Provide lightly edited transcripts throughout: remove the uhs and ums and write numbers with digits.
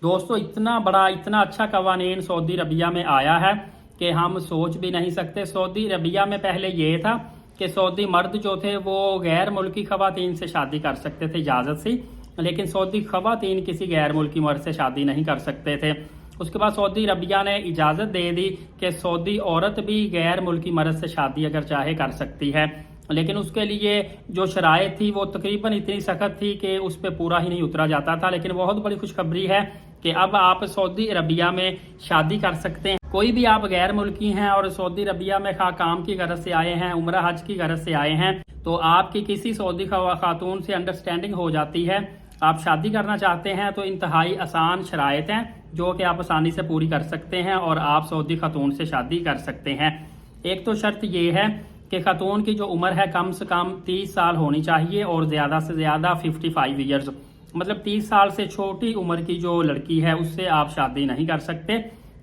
दोस्तों इतना बड़ा इतना अच्छा कवानीन सऊदी अरबिया में आया है कि हम सोच भी नहीं सकते। सऊदी अरबिया में पहले ये था कि सऊदी मर्द जो थे वो गैर मुल्की खवातीन से शादी कर सकते थे इजाज़त से, लेकिन सऊदी खवातीन किसी गैर मुल्की मर्द से शादी नहीं कर सकते थे। उसके बाद सऊदी अरबिया ने इजाज़त दे दी कि सऊदी औरत भी गैर मुल्की मर्द से शादी अगर चाहे कर सकती है, लेकिन उसके लिए जो शराइत थी वो तकरीबन इतनी सख्त थी कि उस पर पूरा ही नहीं उतरा जाता था। लेकिन बहुत बड़ी खुशखबरी है कि अब आप सऊदी अरबिया में शादी कर सकते हैं। कोई भी आप गैर मुल्की हैं और सऊदी अरबिया में काम की गरज से आए हैं, उम्रा हज की गरज से आए हैं, तो आपकी किसी सऊदी खातून से अंडरस्टैंडिंग हो जाती है, आप शादी करना चाहते हैं, तो इंतहाई आसान शराइत हैं जो कि आप आसानी से पूरी कर सकते हैं और आप सऊदी खातून से शादी कर सकते हैं। एक तो शर्त ये है कि खातून की जो उम्र है कम से कम 30 साल होनी चाहिए और ज़्यादा से ज़्यादा 55 ईयर्स, मतलब 30 साल से छोटी उम्र की जो लड़की है उससे आप शादी नहीं कर सकते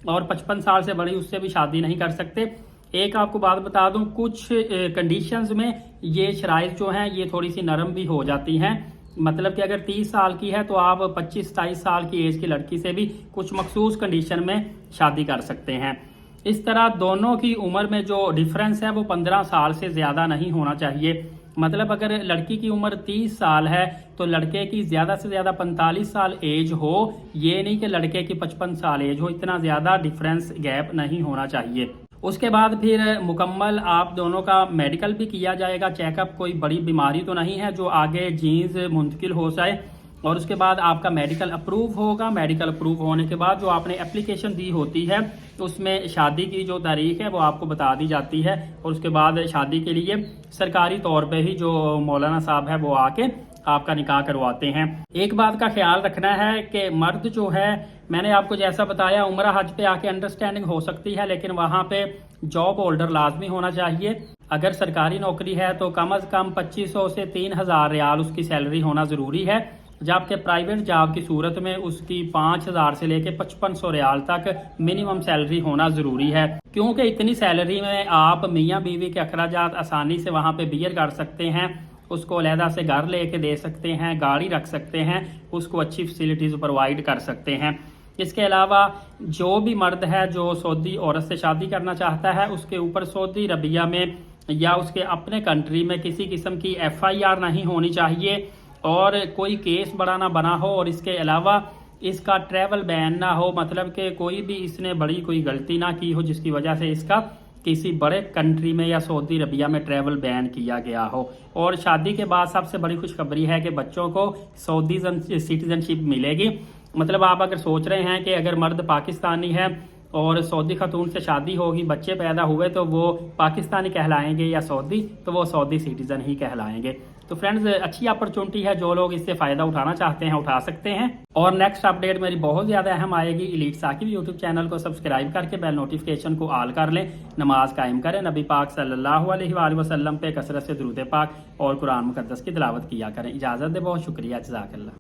और 55 साल से बड़ी उससे भी शादी नहीं कर सकते। एक आपको बात बता दूं, कुछ कंडीशंस में ये शराइत जो हैं ये थोड़ी सी नरम भी हो जाती हैं। मतलब कि अगर 30 साल की है तो आप 25-27 साल की एज की लड़की से भी कुछ मखसूस कंडीशन में शादी कर सकते हैं। इस तरह दोनों की उम्र में जो डिफरेंस है वो 15 साल से ज़्यादा नहीं होना चाहिए। मतलब अगर लड़की की उम्र 30 साल है तो लड़के की ज़्यादा से ज़्यादा 45 साल एज हो, ये नहीं कि लड़के की 55 साल एज हो, इतना ज़्यादा डिफरेंस गैप नहीं होना चाहिए। उसके बाद फिर मुकम्मल आप दोनों का मेडिकल भी किया जाएगा, चेकअप, कोई बड़ी बीमारी तो नहीं है जो आगे जीन्स मुंतकिल हो जाए, और उसके बाद आपका मेडिकल अप्रूव होगा। मेडिकल अप्रूव होने के बाद जो आपने एप्लीकेशन दी होती है उसमें शादी की जो तारीख है वो आपको बता दी जाती है, और उसके बाद शादी के लिए सरकारी तौर पे ही जो मौलाना साहब है वो आके आपका निकाह करवाते हैं। एक बात का ख्याल रखना है कि मर्द जो है, मैंने आपको जैसा बताया, उम्रा हज पे आके अंडरस्टैंडिंग हो सकती है, लेकिन वहाँ पे जॉब होल्डर लाजमी होना चाहिए। अगर सरकारी नौकरी है तो कम अज कम 2500 से 3000 रियाल उसकी सैलरी होना ज़रूरी है, जबकि प्राइवेट जॉब की सूरत में उसकी 5000 से लेके 5500 रियाल तक मिनिमम सैलरी होना ज़रूरी है, क्योंकि इतनी सैलरी में आप मियाँ बीवी के अखराजात आसानी से वहाँ पे बियर कर सकते हैं, उसको अलहदा से घर लेके दे सकते हैं, गाड़ी रख सकते हैं, उसको अच्छी फैसिलिटीज़ प्रोवाइड कर सकते हैं। इसके अलावा जो भी मर्द है जो सऊदी औरत से शादी करना चाहता है उसके ऊपर सऊदी अरबिया में या उसके अपने कंट्री में किसी किस्म की FIR नहीं होनी चाहिए और कोई केस बड़ा ना बना हो, और इसके अलावा इसका ट्रैवल बैन ना हो, मतलब कि कोई भी इसने बड़ी कोई गलती ना की हो जिसकी वजह से इसका किसी बड़े कंट्री में या सऊदी अरबिया में ट्रैवल बैन किया गया हो। और शादी के बाद सबसे बड़ी खुशखबरी है कि बच्चों को सऊदी सिटीजनशिप मिलेगी। मतलब आप अगर सोच रहे हैं कि अगर मर्द पाकिस्तानी है और सऊदी खातून से शादी होगी, बच्चे पैदा हुए तो वो पाकिस्तानी कहलाएंगे या सऊदी, तो वो सऊदी सिटीजन ही कहलाएंगे। तो फ्रेंड्स, अच्छी अपॉर्चुनिटी है, जो लोग इससे फ़ायदा उठाना चाहते हैं उठा सकते हैं। और नेक्स्ट अपडेट मेरी बहुत ज़्यादा अहम आएगी। एलीट साकिब यूट्यूब चैनल को सब्सक्राइब करके बेल नोटिफिकेशन को ऑल कर लें, नमाज कायम करें, नबी पाक सल्लल्लाहु अलैहि वसल्लम पे कसरत से दुरूद पाक और कुरान मुकद्दस की तिलावत किया करें। इजाज़त दे, बहुत शुक्रिया, जज़ाकल्लाह।